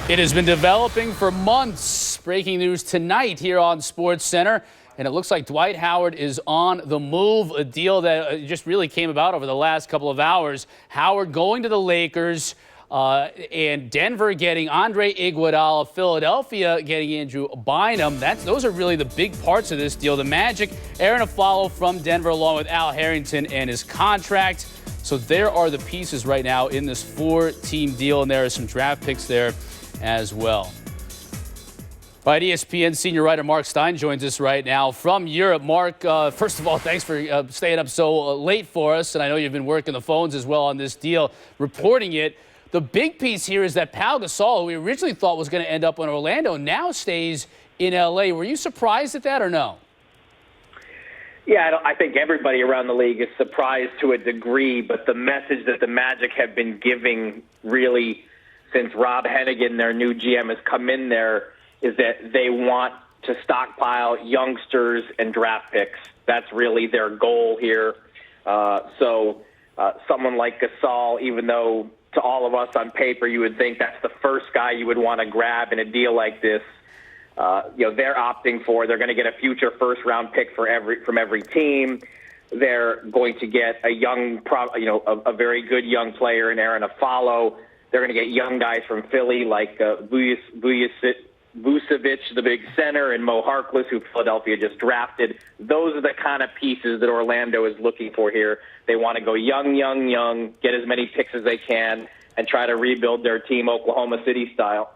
It has been developing for months. Breaking news tonight here on SportsCenter. And it looks like Dwight Howard is on the move, a deal that just really came about over the last couple of hours. Howard going to the Lakers, and Denver getting Andre Iguodala, Philadelphia getting Andrew Bynum. Those are really the big parts of this deal. The Magic, Aaron Aflalo from Denver, along with Al Harrington and his contract. So there are the pieces right now in this 4-team deal, and there are some draft picks there as well. All right, ESPN senior writer Mark Stein joins us right now from Europe. Mark, first of all, thanks for staying up so late for us, and I know you've been working the phones as well on this deal, reporting it. The big piece here is that Pau Gasol, who we originally thought was going to end up in Orlando, now stays in L.A. Were you surprised at that or no? Yeah, I think everybody around the league is surprised to a degree, but the message that the Magic have been giving really since Rob Hennigan, their new GM, has come in there is that they want to stockpile youngsters and draft picks. That's really their goal here. So someone like Gasol, even though to all of us on paper you would think that's the first guy you would want to grab in a deal like this, they're opting for. They're going to get a future first-round pick from every team. They're going to get a a very good young player in Aaron Aflalo. They're going to get young guys from Philly like Vucevic, the big center, and Mo Harkless, who Philadelphia just drafted. Those are the kind of pieces that Orlando is looking for here. They want to go young, get as many picks as they can, and try to rebuild their team Oklahoma City style.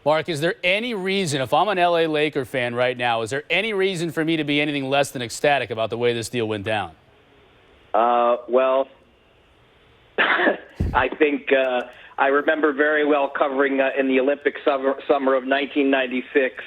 Mark, is there any reason, if I'm an L.A. Laker fan right now, is there any reason for me to be anything less than ecstatic about the way this deal went down? Well, I think I remember very well covering in the Olympic summer of 1996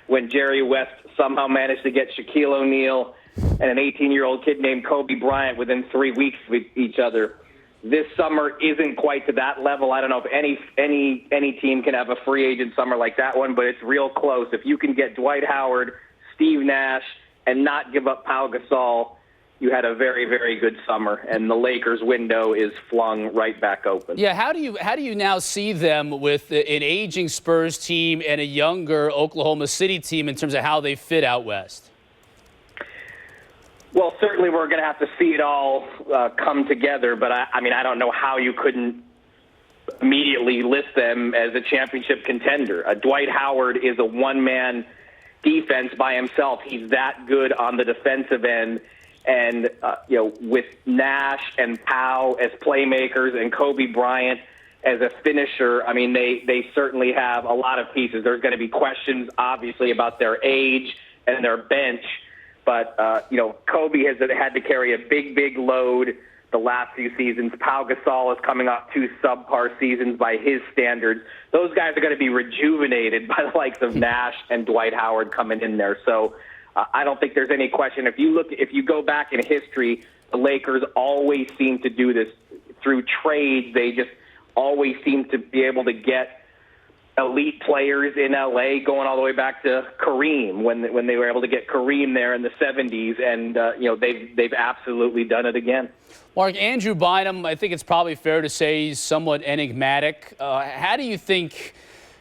when Jerry West somehow managed to get Shaquille O'Neal and an 18-year-old kid named Kobe Bryant within 3 weeks of each other. This summer isn't quite to that level. I don't know if any team can have a free agent summer like that one, but it's real close. If you can get Dwight Howard, Steve Nash, and not give up Pau Gasol, you had a very, very good summer, and the Lakers' window is flung right back open. Yeah, how do you now see them with an aging Spurs team and a younger Oklahoma City team in terms of how they fit out west? Well, certainly we're going to have to see it all come together, but I don't know how you couldn't immediately list them as a championship contender. Dwight Howard is a one-man defense by himself. He's that good on the defensive end. And, with Nash and Pau as playmakers and Kobe Bryant as a finisher, they certainly have a lot of pieces. There's going to be questions, obviously, about their age and their bench. But, Kobe has had to carry a big load the last few seasons. Pau Gasol is coming off 2 subpar seasons by his standards. Those guys are going to be rejuvenated by the likes of Nash and Dwight Howard coming in there. So I don't think there's any question. If you go back in history, the Lakers always seem to do this through trades. They just always seem to be able to get elite players in L.A. going all the way back to Kareem when they were able to get Kareem there in the 70s, and they've absolutely done it again. Mark, Andrew Bynum, I think it's probably fair to say he's somewhat enigmatic. How do you think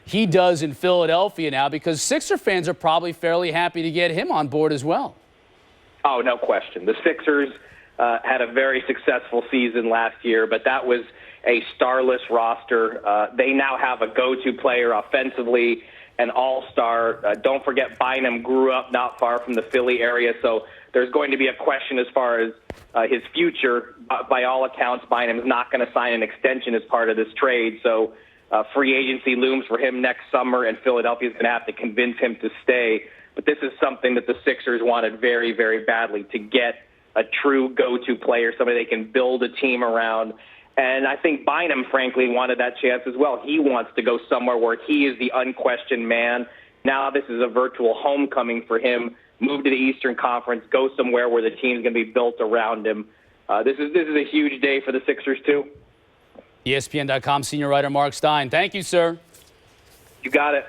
he does in Philadelphia now? Because Sixer fans are probably fairly happy to get him on board as well. Oh, no question. The Sixers had a very successful season last year, but that was a starless roster. They now have a go-to player offensively, an all-star. Don't forget Bynum grew up not far from the Philly area, so there's going to be a question as far as his future. By all accounts, Bynum's not going to sign an extension as part of this trade, so free agency looms for him next summer, and Philadelphia's going to have to convince him to stay. But this is something that the Sixers wanted very, very badly, to get a true go-to player, somebody they can build a team around. And I think Bynum, frankly, wanted that chance as well. He wants to go somewhere where he is the unquestioned man. Now this is a virtual homecoming for him. Move to the Eastern Conference, go somewhere where the team's going to be built around him. This is a huge day for the Sixers, too. ESPN.com senior writer Mark Stein. Thank you, sir. You got it.